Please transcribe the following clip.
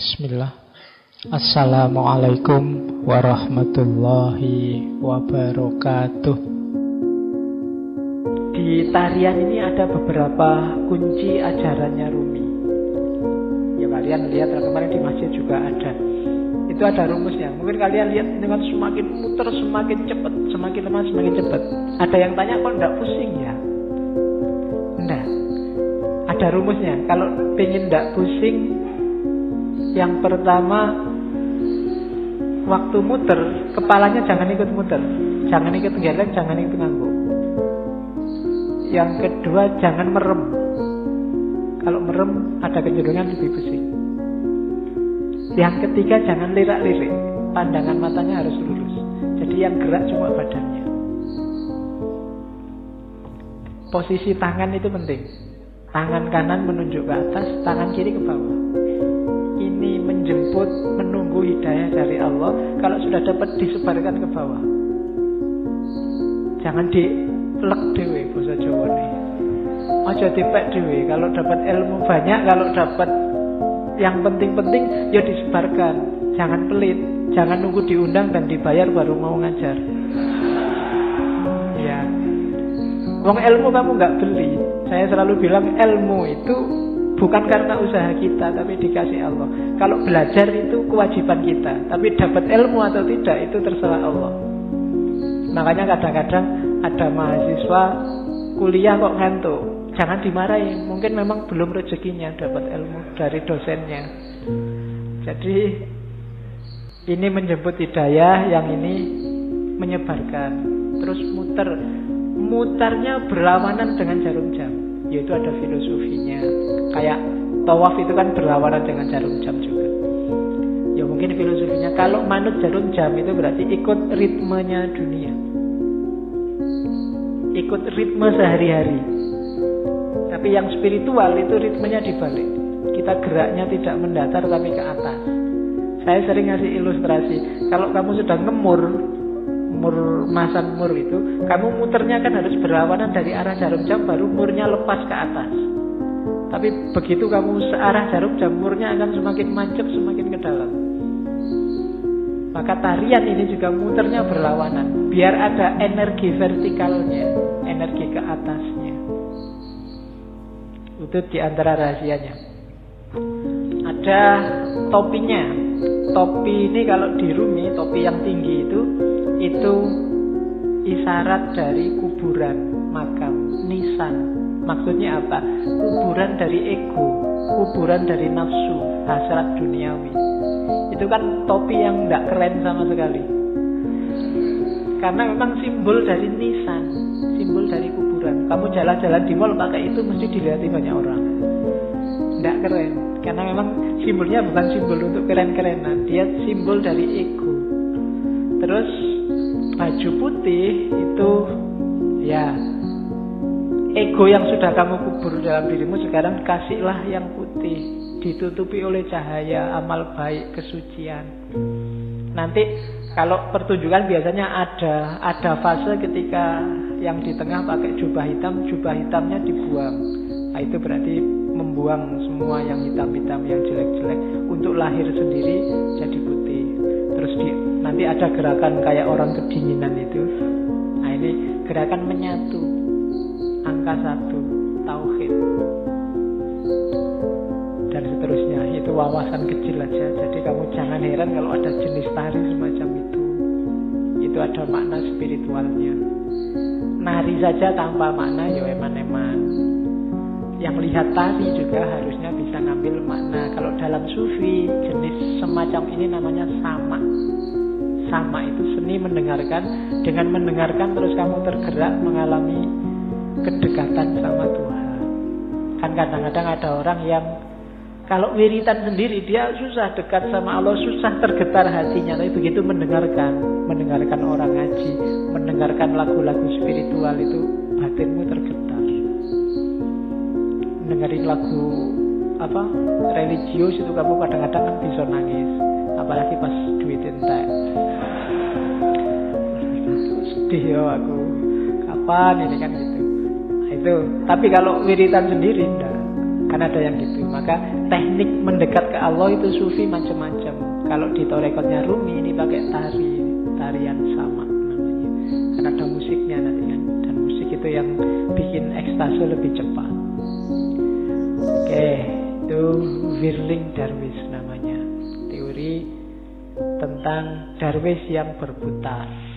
Bismillah. Assalamualaikum warahmatullahi wabarakatuh. Di tarian ini ada beberapa kunci ajarannya Rumi. Ya kalian lihat kemarin di masjid juga ada. Itu ada rumusnya. Mungkin kalian lihat dengan semakin muter semakin cepat, semakin lemah semakin cepat. Ada yang tanya kok enggak pusing ya? Enggak. Ada rumusnya. Kalau pengen enggak pusing, yang pertama, waktu muter, kepalanya jangan ikut muter. Jangan ikut geleng, jangan ikut ngangguk. Yang kedua, jangan merem. Kalau merem, ada kecenderungan lebih pusing. Yang ketiga, jangan lirak-lirik. Pandangan matanya harus lurus. Jadi yang gerak cuma badannya. Posisi tangan itu penting. Tangan kanan menunjuk ke atas, tangan kiri ke bawah. Ini menjemput, menunggu hidayah dari Allah. Kalau sudah dapat, disebarkan ke bawah. Jangan dilek dewe, bahasa Jawa nih. Aja dipek dewe. Kalau dapat ilmu banyak, kalau dapat yang penting-penting, ya disebarkan. Jangan pelit. Jangan nunggu diundang dan dibayar baru mau ngajar. Ya, wong ilmu kamu nggak beli. Saya selalu bilang ilmu itu bukan karena usaha kita, tapi dikasih Allah. Kalau belajar itu kewajiban kita, tapi dapat ilmu atau tidak itu terserah Allah. Makanya kadang-kadang ada mahasiswa kuliah kok ngantuk. Jangan dimarahi, mungkin memang belum rezekinya dapat ilmu dari dosennya. Jadi ini menjemput hidayah, yang ini menyebarkan. Terus mutarnya berlawanan dengan jarum jam. Yaitu ada filosofinya. Kayak tawaf itu kan berlawanan dengan jarum jam juga. Ya mungkin filosofinya, kalau manut jarum jam itu berarti ikut ritmenya dunia, ikut ritme sehari-hari. Tapi yang spiritual itu ritmenya dibalik. Kita geraknya tidak mendatar tapi ke atas. Saya sering ngasih ilustrasi. Kalau kamu sudah ngemur, masan mur itu, kamu muternya kan harus berlawanan dari arah jarum jam, baru murnya lepas ke atas. Tapi begitu kamu searah jarum jam, murnya akan semakin mancep, semakin ke dalam. Maka tarian ini juga muternya berlawanan, biar ada energi vertikalnya, energi ke atasnya. Itu diantara rahasianya. Ada topinya. Topi ini kalau di Rumi, topi yang tinggi itu isyarat dari kuburan, makam, nisan. Maksudnya apa? Kuburan dari ego, kuburan dari nafsu, hasrat duniawi. Itu kan topi yang tidak keren sama sekali. Karena memang simbol dari nisan, simbol dari kuburan. Kamu jalan-jalan di mall pakai itu mesti dilihat banyak orang. Tidak keren. Karena memang simbolnya bukan simbol untuk keren-kerenan. Dia simbol dari ego. Terus baju putih itu ya ego yang sudah kamu kubur dalam dirimu, sekarang kasihlah yang putih, ditutupi oleh cahaya amal baik, kesucian. Nanti kalau pertunjukan biasanya ada fase ketika yang di tengah pakai jubah hitam, jubah hitamnya dibuang. Nah, itu berarti membuang semua yang hitam-hitam, yang jelek-jelek, untuk lahir sendiri jadi putih. Terus nanti ada gerakan kayak orang kedinginan itu. Nah, ini gerakan menyatu. Angka 1, tauhid. Dan seterusnya. Itu wawasan kecil aja. Jadi kamu jangan heran kalau ada jenis tari semacam itu. Itu ada makna spiritualnya. Nari saja tanpa makna ya eman-eman. Yang lihat tari juga harusnya bisa ngambil makna. Kalau dalam sufi, jenis semacam ini namanya sama. Sama itu seni mendengarkan. Dengan mendengarkan terus kamu tergerak mengalami kedekatan sama Tuhan. Kan kadang-kadang ada orang yang kalau wiritan sendiri dia susah dekat sama Allah, susah tergetar hatinya. Tapi begitu mendengarkan orang ngaji, mendengarkan lagu-lagu spiritual, itu batinmu tergetar. Dengerin lagu religius itu kamu kadang-kadang kan bisa nangis, apalagi pas duit entek. Sedih ya aku, kapan ini kan gitu. Nah, itu. Tapi kalau wiritan sendiri enggak, kan ada yang gitu. Maka teknik mendekat ke Allah itu sufi macam-macam. Kalau di torekotnya Rumi ini pakai tarian sama namanya. Karena ada musiknya nanti kan. Dan musik itu yang bikin ekstase lebih cepat. Oke, itu Whirling Dervish namanya. Teori tentang darwis yang berputar.